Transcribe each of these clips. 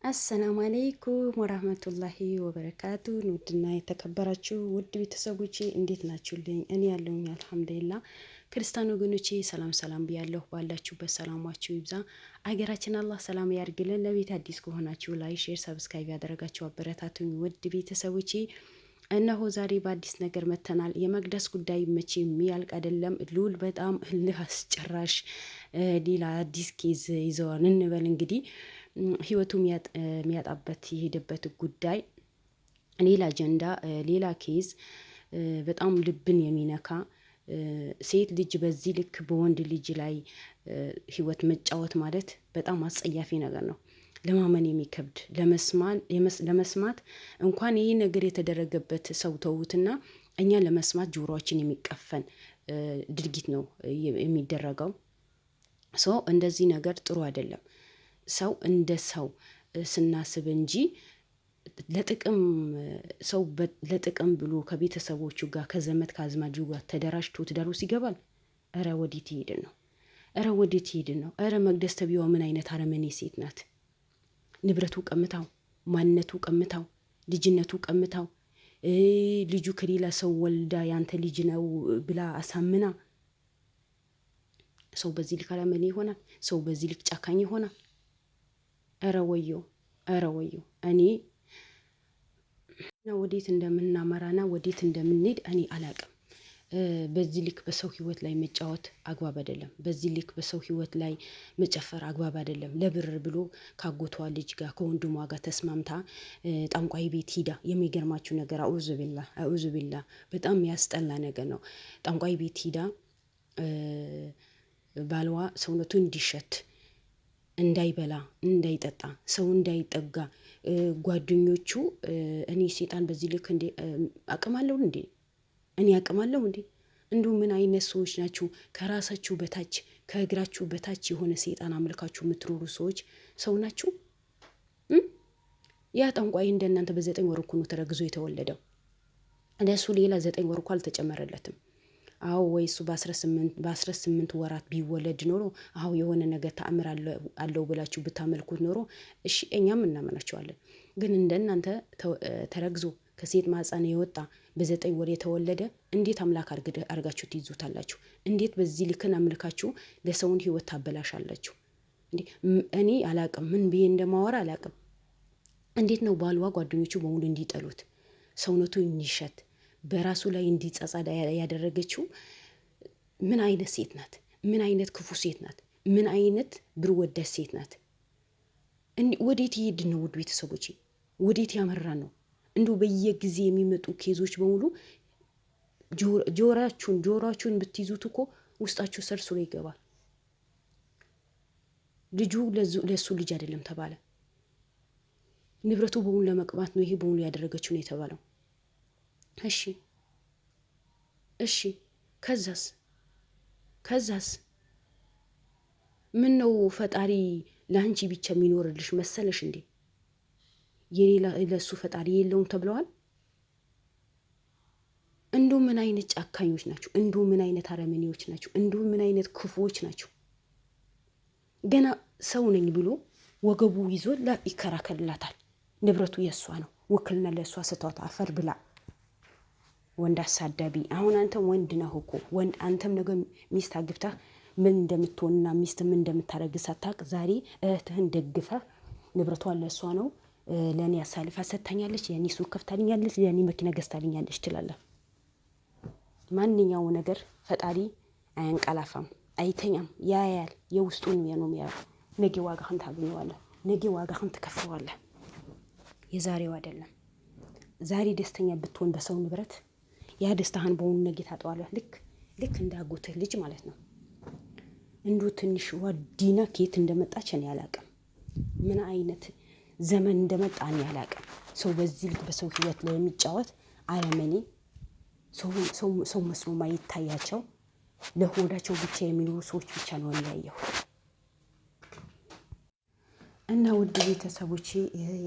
አሰላሙ አለይኩም ወራህመቱላሂ ወበረካቱ። ውድና የተከበራችሁ ውድ ቤተሰቦቼ እንዴት ናችሁልኝ? እኔ ያለሁኝ አልሐምዱሊላህ። ክርስቲያን ወገኖቼ ሰላም ሰላም ብያለሁ። ባላችሁበት ሰላማችሁ ይብዛ። አገራችን አላህ ሰላም ያርግልን። ለቤት አዲስ ከሆናችሁ ላይ ሼር፣ ሰብስክራይብ ያደረጋችሁ አበረታቱኝ ውድ ቤተሰቦቼ። እነሆ ዛሬ በአዲስ ነገር መተናል። የመቅደስ ጉዳይ መቼ የሚያልቅ አይደለም። ሉል በጣም እልህ አስጨራሽ ሌላ አዲስ ኬዝ ይዘዋል እንበል እንግዲህ ህይወቱ የሚያጣበት የሄደበት ጉዳይ ሌላ አጀንዳ፣ ሌላ ኬዝ፣ በጣም ልብን የሚነካ ሴት ልጅ በዚህ ልክ በወንድ ልጅ ላይ ህይወት መጫወት ማለት በጣም አጸያፊ ነገር ነው። ለማመን የሚከብድ ለመስማት እንኳን ይህ ነገር የተደረገበት ሰው ተውትና እኛ ለመስማት ጆሮአችን የሚቀፈን ድርጊት ነው የሚደረገው። ሶ እንደዚህ ነገር ጥሩ አይደለም። ሰው እንደ ሰው ስናስብ እንጂ ለጥቅም ብሎ ከቤተሰቦቹ ጋር ከዘመድ ከአዝማጁ ጋር ተደራጅቶ ትዳር ውስጥ ይገባል። እረ ወዴት ይሄድን ነው? እረ ወዴት ይሄድን ነው? እረ መቅደስ ተብዬዋ ምን አይነት አረመኔ ሴት ናት? ንብረቱ ቀምታው፣ ማንነቱ ቀምታው፣ ልጅነቱ ቀምታው፣ ልጁ ከሌላ ሰው ወልዳ ያንተ ልጅ ነው ብላ አሳምና። ሰው በዚህ ልክ አረመኔ ይሆናል? ሰው በዚህ ልክ ጫካኝ ይሆናል? እረ ወዮ፣ እረ ወዮ። እኔ ወዴት እንደምናመራና ወዴት እንደምንሄድ እኔ አላቅም። በዚህ ልክ በሰው ህይወት ላይ መጫወት አግባብ አይደለም። በዚህ ልክ በሰው ህይወት ላይ መጨፈር አግባብ አይደለም። ለብር ብሎ ካጎቷ ልጅ ጋር ከወንድሟ ጋር ተስማምታ ጠንቋይ ቤት ሂዳ፣ የሚገርማችሁ ነገር አኡዙ ቢላ በጣም ያስጠላ ነገር ነው። ጠንቋይ ቤት ሂዳ ባልዋ ሰውነቱ እንዲሸት፣ እንዳይበላ፣ እንዳይጠጣ፣ ሰው እንዳይጠጋ ጓደኞቹ እኔ ሴጣን በዚህ ልክ እንዴ አቅማለሁ እንዴ? እኔ አቅማለሁ እንዴ? እንዲሁ ምን አይነት ሰዎች ናችሁ? ከራሳችሁ በታች ከእግራችሁ በታች የሆነ ሴጣን አምልካችሁ የምትኖሩ ሰዎች ሰው ናችሁ? ያ ጠንቋይ እንደናንተ በ9 ወር እኮ ነው ተረግዞ የተወለደው። ለሱ ሌላ 9 ወር እኮ አልተጨመረለትም። አዎ ወይ እሱ በ18 ወራት ቢወለድ ኖሮ አዎ የሆነ ነገር ተአምር አለው ብላችሁ ብታመልኩት ኖሮ እሺ እኛም እናመናቸዋለን። ግን እንደናንተ ተረግዞ ከሴት ማህፀን የወጣ በ9 ወር የተወለደ እንዴት አምላክ አርጋችሁ ትይዙታላችሁ? እንዴት በዚህ ልክን አምልካችሁ ለሰውን ህይወት ታበላሻላችሁ? እኔ አላቅም፣ ምን ብዬ እንደማወራ አላቅም። እንዴት ነው ባልዋ ጓደኞቹ በሙሉ እንዲጠሉት፣ ሰውነቱ እንዲሸት፣ በራሱ ላይ እንዲጸጸዳ ያደረገችው? ምን አይነት ሴት ናት? ምን አይነት ክፉ ሴት ናት? ምን አይነት ብር ወዳድ ሴት ናት? ወዴት ይሄድን ነው? ውድ ቤተሰቦቼ ወዴት ያመራ ነው? እንዲሁ በየጊዜ የሚመጡ ኬዞች በሙሉ ጆሮአችሁን ብትይዙት እኮ ውስጣችሁ ሰርስሮ ይገባል። ልጁ ለሱ ልጅ አይደለም ተባለ። ንብረቱ በሙሉ ለመቅማት ነው ይሄ በሙሉ ያደረገችው ነው የተባለው። እሺ ከዛስ ምን ነው ፈጣሪ ለአንቺ ብቻ የሚኖርልሽ መሰለሽ እንዴ? የሌላ ለሱ ፈጣሪ የለውም ተብለዋል። እንዲሁ ምን አይነት ጫካኞች ናቸው? እንዲሁ ምን አይነት አረመኔዎች ናቸው? እንዲሁ ምን አይነት ክፉዎች ናቸው? ገና ሰው ነኝ ብሎ ወገቡ ይዞ ይከራከርላታል። ንብረቱ የሷ ነው፣ ውክልና ለሷ ስተዋት አፈር ብላ። ወንድ አሳዳቢ። አሁን አንተ ወንድ ነህ እኮ ወንድ። አንተም ነገ ሚስት አግብተህ ምን እንደምትሆንና ሚስት ምን እንደምታረግ ሳታውቅ ዛሬ እህትህን ደግፈህ ንብረቷን ለሷ ነው ለእኔ አሳልፋ ሰጥታኛለች፣ የኔ ሱቅ ከፍታልኛለች፣ የኔ መኪና ገዝታልኛለች ትላለህ። ማንኛው ነገር ፈጣሪ አያንቀላፋም፣ አይተኛም፣ ያያል። የውስጡን ነው የሚያየው። ነገ ዋጋህን ታገኘዋለህ፣ ነገ ዋጋህን ትከፍለዋለህ። የዛሬው አይደለም። ዛሬ ደስተኛ ብትሆን በሰው ንብረት ያ ደስታህን በሆኑ ነገ ታጠዋለህ። ልክ እንዳጎትህ ልጅ ማለት ነው። እንዲሁ ትንሽ ዋዲና ከየት እንደመጣች እኔ አላቅም። ምን አይነት ዘመን እንደመጣ እኔ አላቅም። ሰው በዚህ ልክ በሰው ህይወት ላይ የሚጫወት አረመኔ፣ ሰው መስሎ ማይታያቸው ለሆዳቸው ብቻ የሚኖሩ ሰዎች ብቻ ነው ያየሁ። እና ውድ ቤተሰቦቼ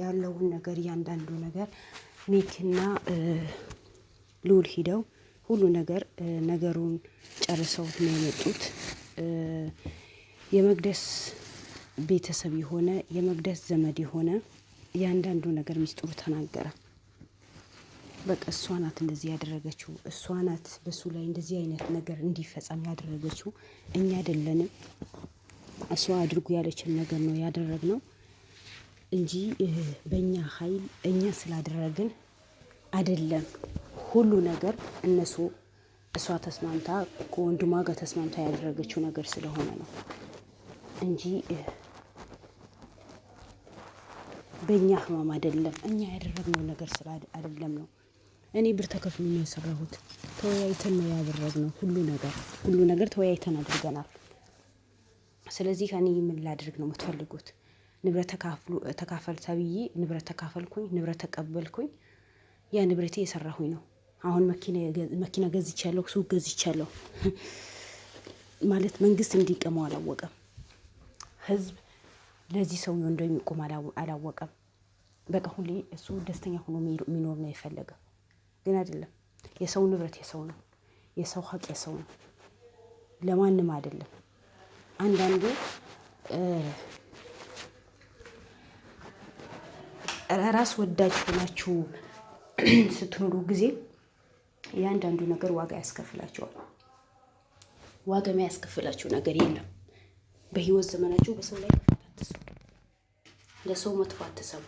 ያለውን ነገር እያንዳንዱ ነገር ሚኪና ሉል ሂደው ሁሉ ነገሩን ጨርሰው ነው የመጡት። የመቅደስ ቤተሰብ የሆነ የመቅደስ ዘመድ የሆነ ያንዳንዱ ነገር ሚስጥሩ ተናገረ። በቃ እሷ ናት እንደዚህ ያደረገችው፣ እሷ ናት በሱ ላይ እንደዚህ አይነት ነገር እንዲፈጸም ያደረገችው፣ እኛ አይደለንም። እሷ አድርጉ ያለችን ነገር ነው ያደረግነው እንጂ በእኛ ኃይል እኛ ስላደረግን አይደለም። ሁሉ ነገር እሷ ተስማምታ ከወንድሟ ጋር ተስማምታ ያደረገችው ነገር ስለሆነ ነው እንጂ በእኛ ህመም አይደለም። እኛ ያደረግነው ነገር ስለ አይደለም ነው። እኔ ብር ተከፍሎኝ ነው የሰራሁት። ተወያይተን ነው ያደረግነው። ሁሉ ነገር ተወያይተን አድርገናል። ስለዚህ እኔ ምን ላድርግ ነው የምትፈልጉት? ንብረት ተካፈል ተብዬ ንብረት ተካፈልኩኝ፣ ንብረት ተቀበልኩኝ። ያ ንብረቴ የሰራሁኝ ነው። አሁን መኪና ገዝቻለሁ፣ ሱቅ ገዝቻለሁ ማለት መንግስት እንዲቀመው አላወቀም። ህዝብ ለዚህ ሰው እንደሚቆም አላወቀም። በቃ ሁሌ እሱ ደስተኛ ሆኖ የሚኖር ነው የፈለገ። ግን አይደለም። የሰው ንብረት የሰው ነው። የሰው ሀቅ የሰው ነው፣ ለማንም አይደለም። አንዳንዱ ራስ ወዳጅ ሆናችሁ ስትኖሩ ጊዜ የአንዳንዱ ነገር ዋጋ ያስከፍላችኋል። ዋጋ የሚያስከፍላችሁ ነገር የለም። በህይወት ዘመናችሁ በሰው ላይ ክፋት አትስሩ፣ ለሰው መጥፎ አትሰሩ፣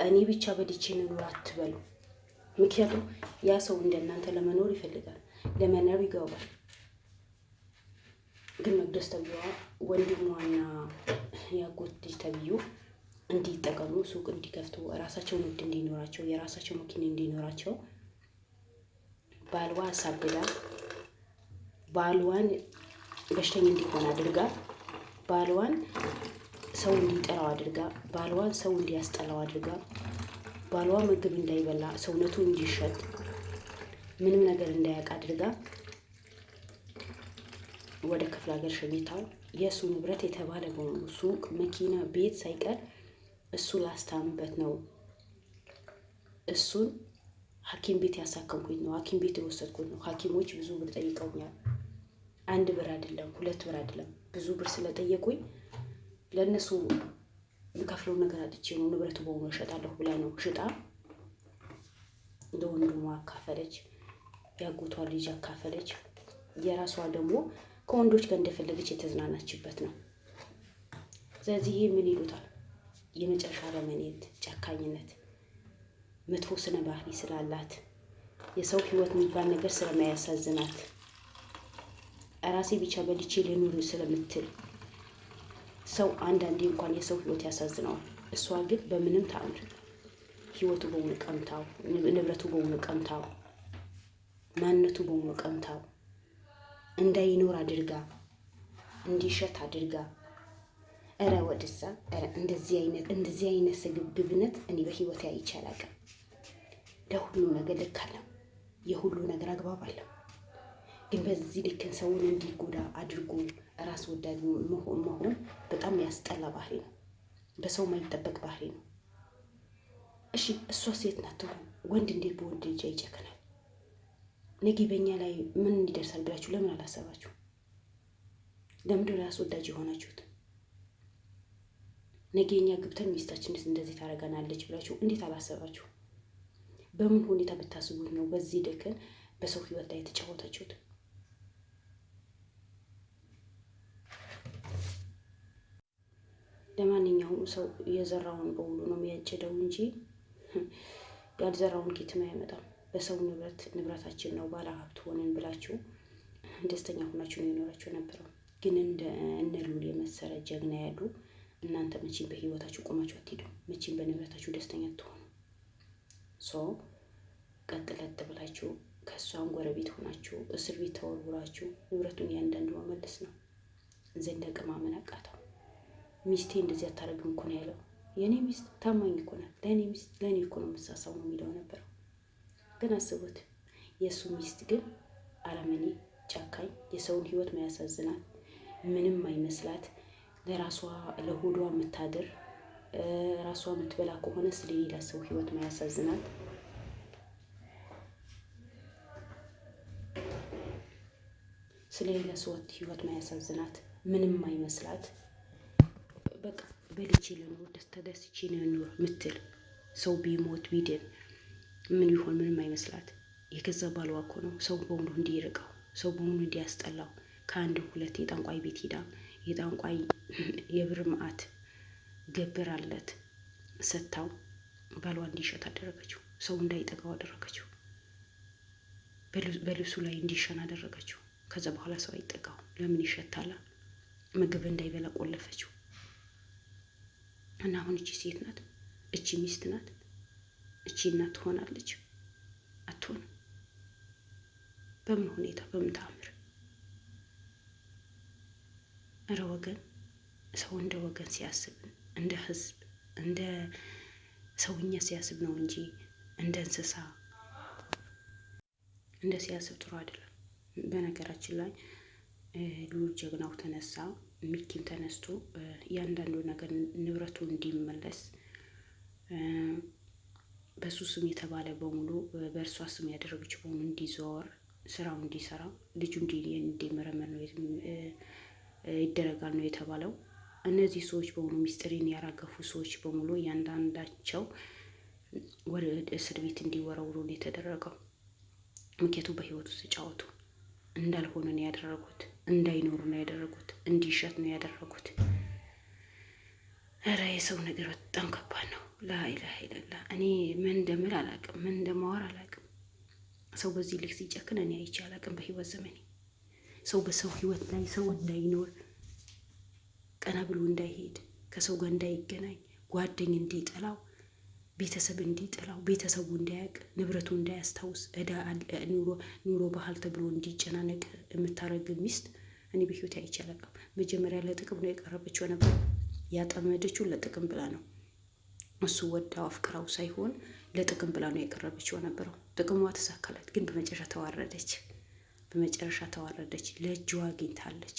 እኔ ብቻ በልቼ ልኑር አትበሉ። ምክንያቱም ያ ሰው እንደናንተ ለመኖር ይፈልጋል፣ ለመኖር ይገባል። ግን መቅደስ ተብዬዋ ወንድሟና ያጎት ልጅ ተብዩ እንዲጠቀሙ ሱቅ እንዲከፍቱ ራሳቸው ንግድ እንዲኖራቸው የራሳቸው መኪና እንዲኖራቸው ባልዋ አሳብዳ ባልዋን በሽተኛ እንዲሆን አድርጋ ባልዋን ሰው እንዲጠራው አድርጋ ባልዋን ሰው እንዲያስጠላው አድርጋ ባልዋ ምግብ እንዳይበላ ሰውነቱ እንዲሸጥ ምንም ነገር እንዳያውቅ አድርጋ ወደ ክፍለ ሀገር ሸኝታው የእሱ ንብረት የተባለ በሙሉ ሱቅ፣ መኪና፣ ቤት ሳይቀር እሱ ላስታምበት ነው። እሱን ሐኪም ቤት ያሳከምኩኝ ነው። ሐኪም ቤት የወሰድኩት ነው። ሐኪሞች ብዙ ብር ጠይቀውኛል። 1 ብር አይደለም፣ 2 ብር አይደለም፣ ብዙ ብር ስለጠየቁኝ ለእነሱ የምከፍለው ነገር አጥቼ ነው። ንብረቱ በሙሉ እሸጣለሁ ብላ ነው ሽጣ ለወንድሟ አካፈለች፣ ያጎቷ ልጅ አካፈለች። የራሷ ደግሞ ከወንዶች ጋር እንደፈለገች የተዝናናችበት ነው። ስለዚህ ይህ ምን ይሉታል? የመጨረሻ አረመኔነት፣ ጨካኝነት፣ መጥፎ ስነ ባህሪ ስላላት የሰው ህይወት የሚባል ነገር ስለማያሳዝናት ራሴ ብቻ በልቼ ልኑር ስለምትል ሰው አንዳንዴ እንኳን የሰው ህይወት ያሳዝነዋል። እሷ ግን በምንም ተአምር ህይወቱ በሙሉ ቀምታው፣ ንብረቱ በሙሉ ቀምታው፣ ማንነቱ በሙሉ ቀምታው እንዳይኖር አድርጋ እንዲሸት አድርጋ እረ ወደዛ እረ እንደዚህ አይነት ስግብግብነት እኔ በህይወቴ አይቼ አላውቅም። ለሁሉ ነገር ልክ አለው፣ የሁሉ ነገር አግባብ አለው። ግን በዚህ ልክን ሰውን እንዲጎዳ አድርጎ ራስ ወዳድ መሆን በጣም ያስጠላ ባህሪ ነው። በሰው ማይጠበቅ ባህሪ ነው። እሺ እሷ ሴት ናት፣ ወንድ እንዴት በወንድ ልጅ ይጨክናል? ነገ በእኛ ላይ ምን ይደርሳል ብላችሁ ለምን አላሰባችሁ? ለምንድን ራስ ወዳጅ የሆናችሁት? ነገ እኛ ግብተን ሚስታችን እንደዚህ ታረጋናለች ብላችሁ እንዴት አላሰባችሁ? በምን ሁኔታ ብታስቡት ነው በዚህ ልክን በሰው ህይወት ላይ የተጫወታችሁት? ለማንኛውም ሰው የዘራውን በሙሉ ነው የሚያጭደው እንጂ ያልዘራውን ጌትም አያመጣም። በሰው ንብረታችን ነው ባለ ሀብት ሆነን ብላችሁ ደስተኛ ሆናችሁ ነው የኖራችሁ ነበረው። ግን እነ ሉል የመሰለ ጀግና ያሉ እናንተ መቼም በህይወታችሁ ቆማችሁ አትሄዱ። መቼም በንብረታችሁ ደስተኛ አትሆኑ። ቀጥለጥ ብላችሁ ከሷን ጎረቤት ሆናችሁ እስር ቤት ተወርውራችሁ ንብረቱን ያንዳንዱ መመለስ ነው። ዘለቀ ማመን አቃተው። ሚስቴ እንደዚህ አታረግም እኮ ነው ያለው። የኔ ሚስት ታማኝ እኮ ናት፣ ለኔ እኮ ነው የምሳሳው ነው የሚለው ነበር። ግን አስቡት፣ የእሱ ሚስት ግን አረመኔ፣ ጨካኝ፣ የሰውን ህይወት ማያሳዝናት፣ ምንም አይመስላት፣ ለራሷ ለሆዷ የምታድር ራሷ የምትበላ ከሆነ ስለሌላ ሰው ህይወት ማያሳዝናት፣ ስለሌላ ሰው ህይወት ማያሳዝናት፣ ምንም አይመስላት። በቃ በልቼ ልኖር ተደስቼ ልኖር ምትል ሰው ቢሞት ቢድን ምን ቢሆን ምንም አይመስላት። የገዛ ባልዋ እኮ ነው ሰው በሙሉ እንዲርቀው ሰው በሙሉ እንዲያስጠላው ከአንድ ሁለት የጠንቋይ ቤት ሄዳ የጠንቋይ የብር መዓት ገብራለት ሰጥታው ባሏ እንዲሸት አደረገችው። ሰው እንዳይጠጋው አደረገችው። በልብሱ ላይ እንዲሸን አደረገችው። ከዛ በኋላ ሰው አይጠጋው። ለምን ይሸታላ? ምግብ እንዳይበላ ቆለፈችው። እና አሁን እቺ ሴት ናት? እቺ ሚስት ናት? እቺ እናት ትሆናለች? አትሆንም። በምን ሁኔታ በምን ተአምር? እረ ወገን፣ ሰው እንደ ወገን ሲያስብ እንደ ህዝብ እንደ ሰውኛ ሲያስብ ነው እንጂ እንደ እንስሳ እንደ ሲያስብ ጥሩ አይደለም። በነገራችን ላይ ሉል ጀግናው ተነሳ፣ ሚኪም ተነስቶ እያንዳንዱ ነገር ንብረቱ እንዲመለስ በሱ ስም የተባለ በሙሉ በእርሷ ስም ያደረገችው በሙሉ እንዲዘወር ስራው እንዲሰራ ልጁ እንዲመረመር ነው ይደረጋል ነው የተባለው። እነዚህ ሰዎች በሙሉ ሚስጥሪን ያራገፉ ሰዎች በሙሉ እያንዳንዳቸው ወደ እስር ቤት እንዲወረውሩ ነው የተደረገው። ምክንያቱም በህይወቱ ተጫወቱ እንዳልሆነ ነው ያደረጉት፣ እንዳይኖሩ ነው ያደረጉት፣ እንዲሸት ነው ያደረጉት። ኧረ የሰው ነገር በጣም ከባድ ነው። ላኢላሀ ኢለላህ። እኔ ምን እንደምል አላውቅም፣ ምን እንደማወራ አላውቅም። ሰው በዚህ ልክ ሲጨክን እኔ አይቼ አላውቅም በህይወት ዘመኔ። ሰው በሰው ህይወት ላይ ሰው እንዳይኖር፣ ቀና ብሎ እንዳይሄድ፣ ከሰው ጋር እንዳይገናኝ፣ ጓደኝ እንዲጠላው፣ ቤተሰብ እንዲጠላው፣ ቤተሰቡ እንዳያውቅ፣ ንብረቱ እንዳያስታውስ፣ ኑሮ ባህል ተብሎ እንዲጨናነቅ የምታረግ ሚስት እኔ በህይወት አይቼ አላውቅም። መጀመሪያ ለጥቅም ነው የቀረበችው ነበር። ያጠመደችው ለጥቅም ብላ ነው። እሱ ወዳው አፍቅራው ሳይሆን ለጥቅም ብላ ነው የቀረበችው ነበረው። ጥቅሟ ተሳካላት፣ ግን በመጨረሻ ተዋረደች። ለእጅዋ አግኝታለች።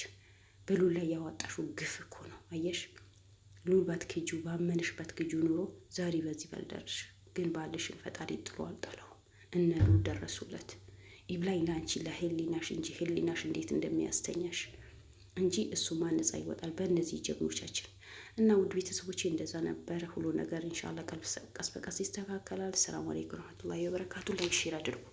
በሉል ላይ ያወጣሽው ግፍ እኮ ነው። አየሽ፣ ሉል ባትክጁ ባመንሽ ባትክጁ ኑሮ ዛሬ በዚህ ባልደርሽ። ግን ባልሽን ፈጣሪ ጥሎ አልጣለው። እነ ሉል ደረሱለት። ይብላኝ ላንቺ ለህሊናሽ እንጂ ህሊናሽ እንዴት እንደሚያስተኛሽ እንጂ እሱ ማነጻ ይወጣል በእነዚህ ጀግኖቻችን። እና ውድ ቤተሰቦቼ እንደዛ ነበረ ሁሉ ነገር። ኢንሻአላህ ቀስ በቀስ ይስተካከላል። ሰላም አለይኩም ወራህመቱላሂ ወበረካቱ። ላይክ ሼር አድርጉ።